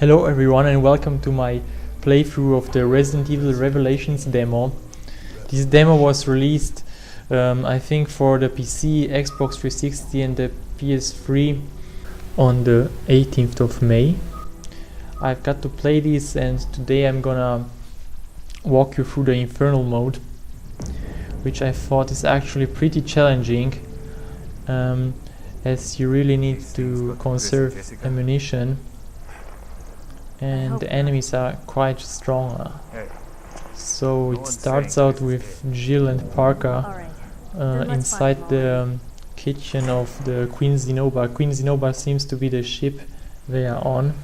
Hello everyone and welcome to my playthrough of the Resident Evil Revelations demo. This demo was released I think for the PC, Xbox 360 and the PS3 on the 18th of May. I've got to play this and today I'm gonna walk you through the Infernal mode, which I thought is actually pretty challenging, as you really need to conserve ammunition. And the enemies are quite strong. So it starts out with Jill and Parker inside the kitchen of the Queen Zinnoba. Queen Zinnoba seems to be the ship they are on.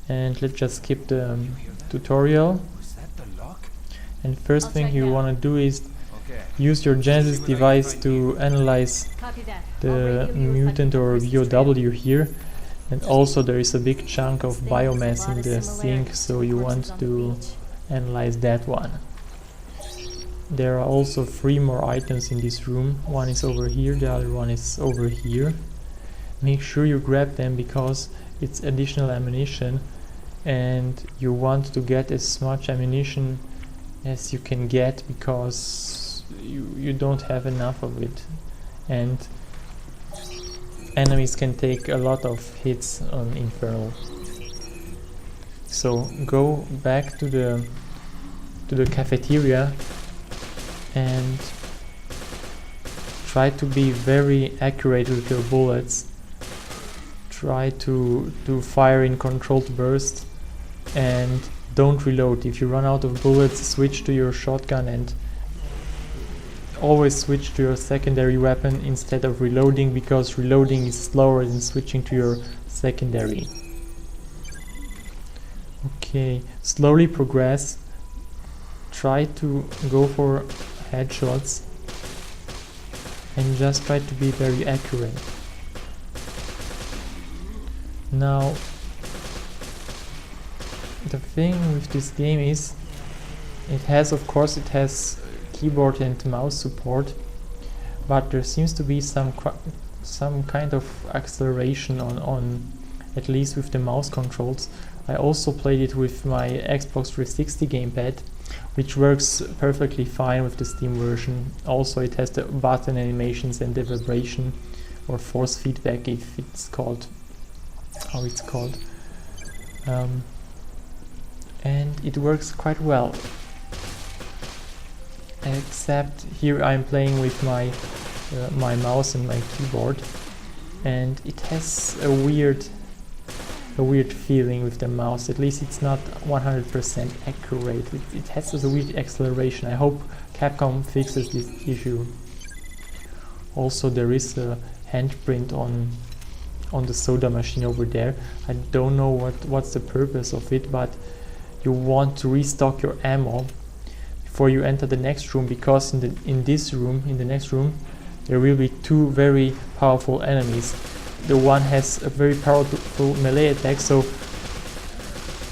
And let's just skip the tutorial. And first thing you want to do is use your Genesis device to analyze the mutant or VOW here. And also there is a big chunk of biomass in the sink, so you want to analyze that one. There are also 3 more items in this room. One is over here, the other one is over here. Make sure you grab them because it's additional ammunition and you want to get as much ammunition as you can get because you don't have enough of it. And enemies can take a lot of hits on Infernal. So go back to the cafeteria and try to be very accurate with your bullets. Try to fire in controlled bursts and don't reload. If you run out of bullets, switch to your shotgun and always switch to your secondary weapon instead of reloading, because reloading is slower than switching to your secondary. Okay, slowly progress. Try to go for headshots and just try to be very accurate. Now, the thing with this game is it has keyboard and mouse support, but there seems to be some kind of acceleration on at least with the mouse controls. I also played it with my Xbox 360 gamepad, which works perfectly fine with the Steam version. Also it has the button animations and the vibration or force feedback, if it's called how it's called, and it works quite well. Except here I'm playing with my mouse and my keyboard, and it has a weird feeling with the mouse. At least it's not 100% accurate. It has a weird acceleration. I hope Capcom fixes this issue. Also there is a handprint on the soda machine over there. I don't know what's the purpose of it, but you want to restock your ammo before you enter the next room, because in the next room there will be 2 very powerful enemies. The one has a very powerful melee attack, so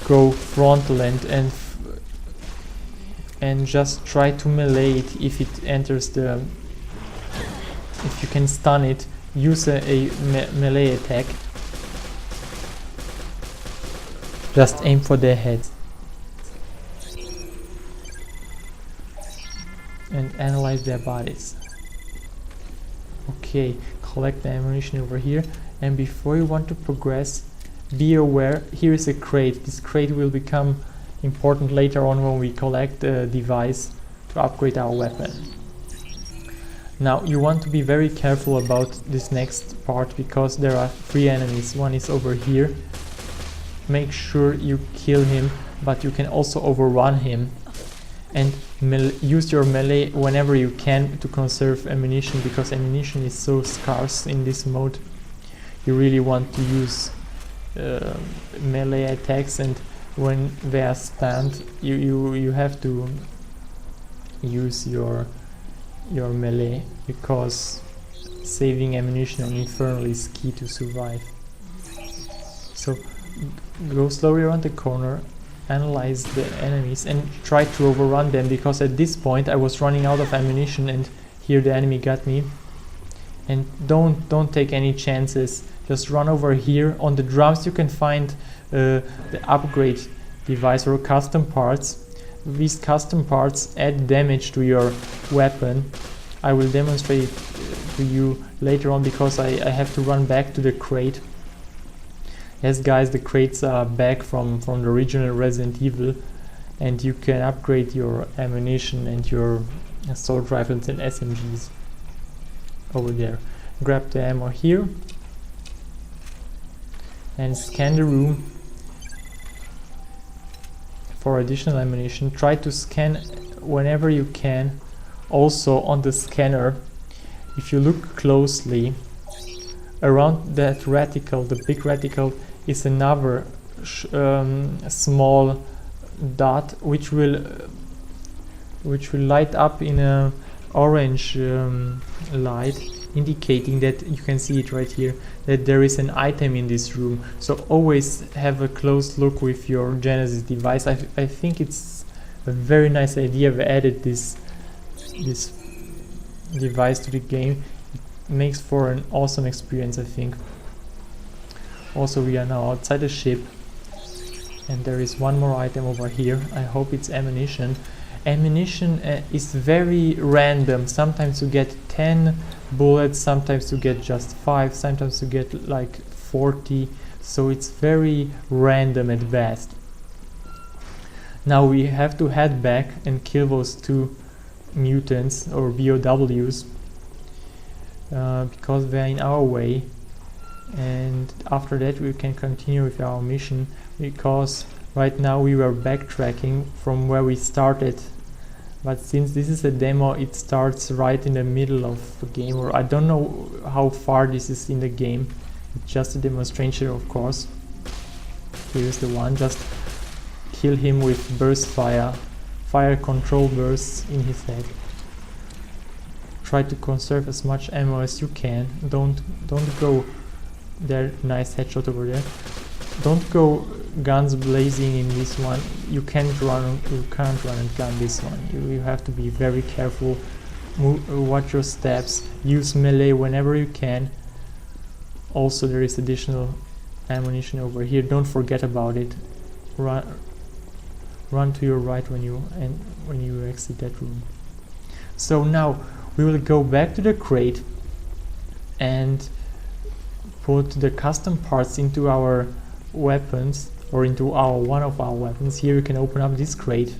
go frontal and just try to melee it. If it enters if you can stun it, use a melee attack. Just aim for their heads and analyze their bodies. Okay, collect the ammunition over here, and before you want to progress, be aware, here is a crate. This crate will become important later on when we collect the device to upgrade our weapon. Now you want to be very careful about this next part, because there are 3 enemies. One is over here. Make sure you kill him, but you can also overrun him. And use your melee whenever you can to conserve ammunition, because ammunition is so scarce in this mode. You really want to use melee attacks, and when they are spammed, you have to use your melee, because saving ammunition on Infernal is key to survive. So go slowly around the corner, analyze the enemies and try to overrun them, because at this point I was running out of ammunition and here the enemy got me. And don't take any chances. Just run over here. On the drums you can find the upgrade device or custom parts. These custom parts add damage to your weapon. I will demonstrate it to you later on because I have to run back to the crate. Yes guys, the crates are back from the original Resident Evil, and you can upgrade your ammunition and your assault rifles and SMGs over there. Grab the ammo here and scan the room for additional ammunition. Try to scan whenever you can. Also on the scanner, if you look closely, around that reticle, the big reticle, is another small dot which will light up in a orange light, indicating that you can see it right here, that there is an item in this room. So always have a close look with your Genesis device. I think it's a very nice idea they added this device to the game. It makes for an awesome experience, I think. Also, we are now outside the ship, and there is one more item over here. I hope it's ammunition. Ammunition is very random. Sometimes you get 10 bullets, sometimes you get just 5, sometimes you get like 40, so it's very random at best. Now we have to head back and kill those 2 mutants or BOWs because they're in our way, and after that we can continue with our mission, because right now we were backtracking from where we started, but since this is a demo, it starts right in the middle of the game, or I don't know how far this is in the game. It's just a demonstration, of course. Here's the one. Just kill him with burst fire control bursts in his head. Try to conserve as much ammo as you can. Don't go there. Nice headshot over there. Don't go guns blazing in this one. You can't run and gun this one. You have to be very careful. Watch your steps. Use melee whenever you can. Also, there is additional ammunition over here. Don't forget about it. Run to your right when you exit that room. So now we will go back to the crate and put the custom parts into our weapons, or into one of our weapons. Here you can open up this crate.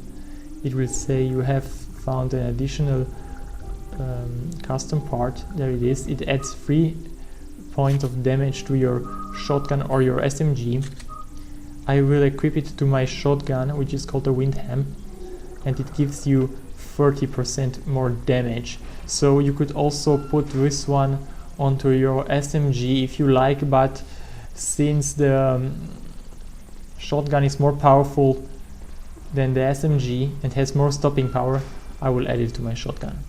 It will say you have found an additional custom part. There it is. It adds 3 points of damage to your shotgun or your SMG. I will equip it to my shotgun, which is called a Windham, and it gives you 30% more damage. So you could also put this one onto your SMG if you like, but since the shotgun is more powerful than the SMG and has more stopping power, I will add it to my shotgun.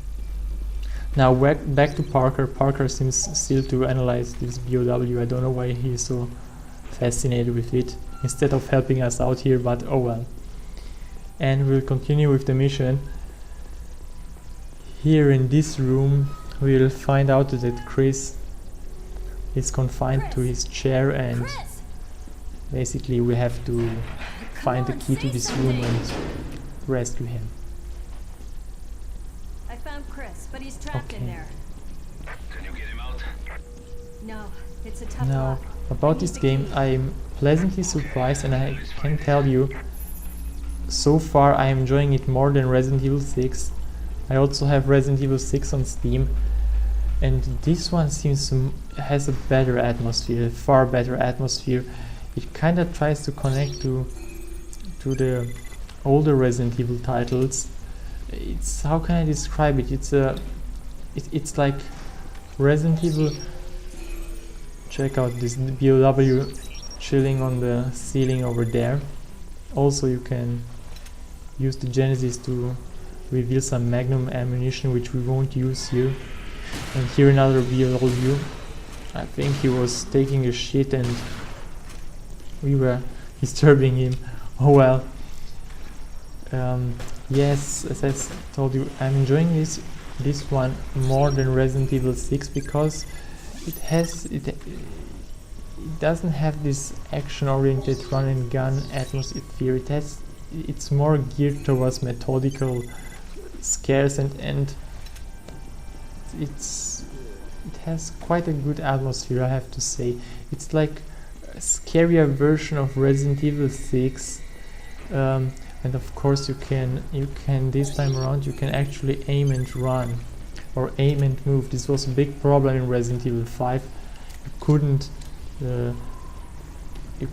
Now back to Parker. Parker seems still to analyze this BOW. I don't know why he's so fascinated with it, instead of helping us out here, but oh well. And we'll continue with the mission. Here in this room we'll find out that Chris is confined to his chair, and basically we have to find the key to this room and rescue him. I found Chris, but he's trapped in there. Can you get him out? No, it's a tough Now, lock. about this game, I'm pleasantly surprised, and I can tell you, so far I am enjoying it more than Resident Evil 6. I also have Resident Evil 6 on Steam, and this one has a better atmosphere, far better atmosphere. It kind of tries to connect to the older Resident Evil titles. It's, how can I describe it? It's like Resident Evil. Check out this BOW chilling on the ceiling over there. Also, you can use the Genesis to reveal some Magnum ammunition, which we won't use here. And here another BOW. I think he was taking a shit and we were disturbing him. Oh well. Yes, as I told you, I'm enjoying this one more than Resident Evil 6 because it doesn't have this action-oriented run-and-gun atmosphere. It's more geared towards methodical scares, and it has quite a good atmosphere, I have to say. It's like a scarier version of Resident Evil 6, and of course you can this time around you can actually aim and run, or aim and move. This was a big problem in Resident Evil 5. You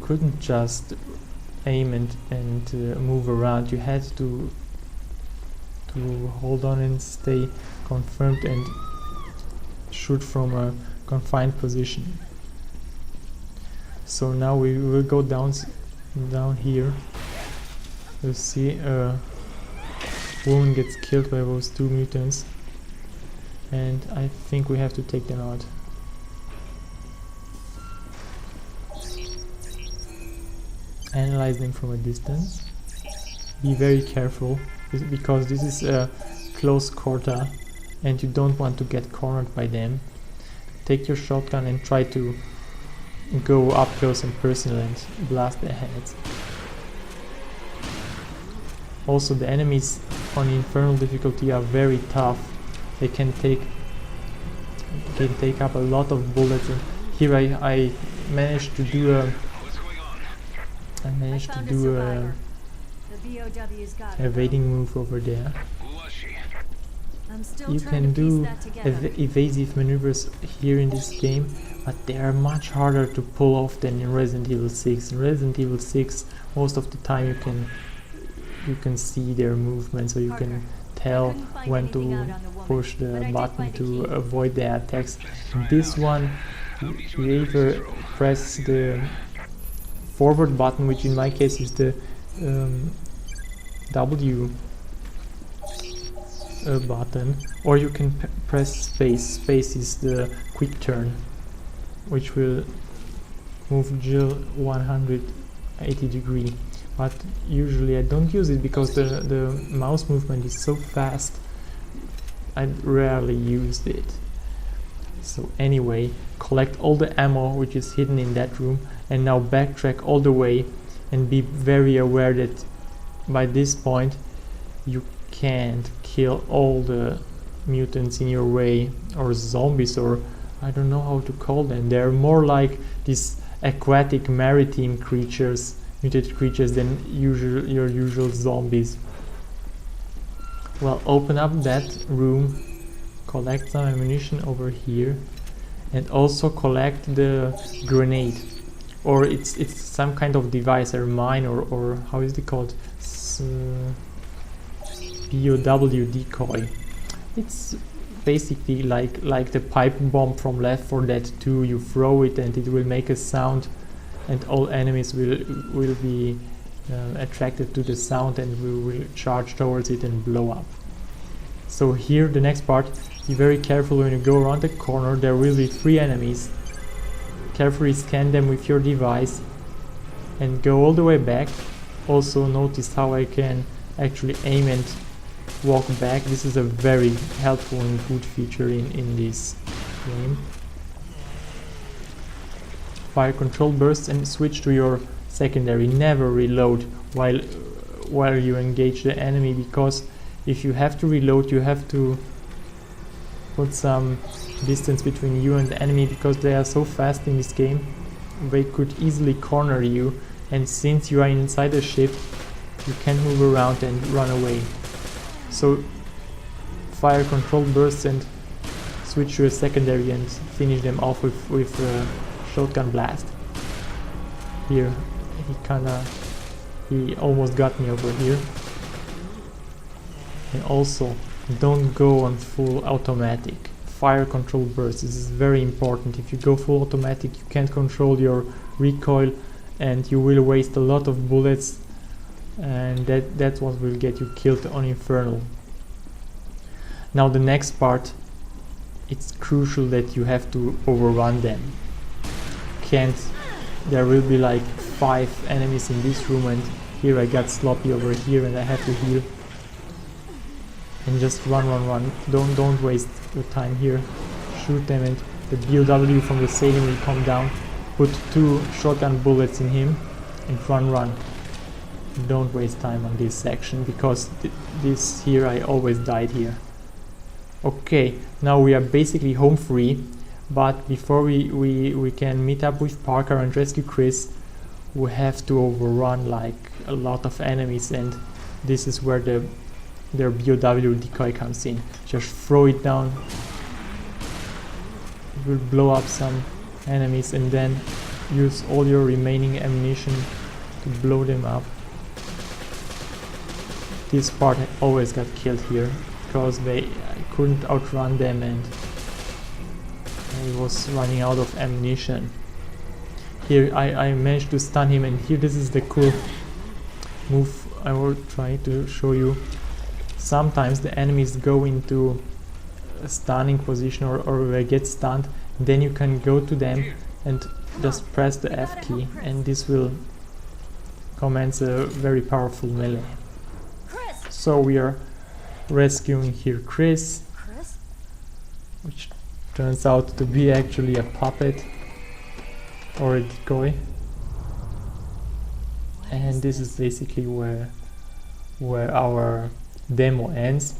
couldn't just aim and move around. You had to hold on and stay confirmed and shoot from a confined position. So now we will go down here. You'll see a woman gets killed by those two mutants, and I think we have to take them out. Analyze them from a distance. Be very careful, because this is a close quarter and you don't want to get cornered by them. Take your shotgun and try to go up close and personal and blast their heads. Also, the enemies on Infernal difficulty are very tough. They can take up a lot of bullets, and here I managed to do a evading move over there. You can do evasive maneuvers here in this game, but they are much harder to pull off than in Resident Evil 6. In Resident Evil 6, most of the time you can see their movement, so you can tell when to push the button to avoid their attacks. In this one, you either press the forward button, which in my case is the W button, or you can press space. Space is the quick turn, which will move Jill 180 degree. But usually I don't use it because the mouse movement is so fast. I rarely used it. So anyway, collect all the ammo which is hidden in that room, and now backtrack all the way, and be very aware that by this point you can't kill all the mutants in your way, or zombies, or I don't know how to call them. They're more like these aquatic maritime creatures, mutated creatures, than your usual zombies. Well, open up that room, collect some ammunition over here, and also collect the grenade, or it's some kind of device, or mine, or how is it called? POW decoy. It's basically like the pipe bomb from Left 4 Dead 2. You throw it and it will make a sound, and all enemies will be attracted to the sound and will charge towards it and blow up. So here, the next part, be very careful when you go around the corner. There will be 3 enemies. Carefully scan them with your device and go all the way back. Also notice how I can actually aim and walk back. This is a very helpful and good feature in this game. Fire control bursts and switch to your secondary. Never reload while you engage the enemy, because if you have to reload, you have to put some distance between you and the enemy, because they are so fast in this game. They could easily corner you, and since you are inside the ship, you can move around and run away. So fire control bursts and switch to a secondary and finish them off with a shotgun blast. Here he almost got me over here. And also, don't go on full automatic. Fire control bursts, this is very important. If you go full automatic, you can't control your recoil and you will waste a lot of bullets, and that's what will get you killed on Infernal. Now the next part, it's crucial that you have to overrun them. There will be like 5 enemies in this room, and here I got sloppy over here and I have to heal. And just run. Don't waste your time here. Shoot them, and the BOW from the sailing will come down put 2 shotgun bullets in him and run. Don't waste time on this section, because this here I always died here. Okay, now we are basically home free, but before we can meet up with Parker and rescue Chris, we have to overrun like a lot of enemies, and this is where their BOW decoy comes in. Just throw it down, it will blow up some enemies, and then use all your remaining ammunition to blow them up. This part always got killed here because I couldn't outrun them and I was running out of ammunition. Here I managed to stun him, and here this is the cool move I will try to show you. Sometimes the enemies go into a stunning position or they get stunned, then you can go to them and just press the F key, and this will commence a very powerful melee. So we are rescuing here Chris, which turns out to be actually a puppet or a decoy, and this is basically where our demo ends.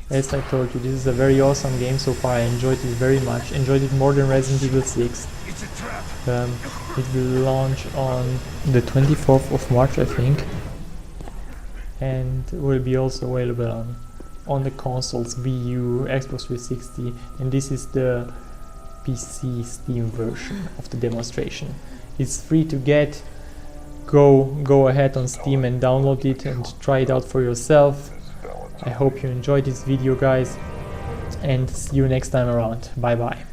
As I told you, this is a very awesome game so far. I enjoyed it very much, enjoyed it more than Resident Evil 6. It will launch on the 24th of March, I think, and will be also available on the consoles, Wii U, Xbox 360, and this is the PC Steam version of the demonstration. It's free to get. Go ahead on Steam and download it and try it out for yourself. I hope you enjoyed this video, guys, and see you next time around. Bye bye.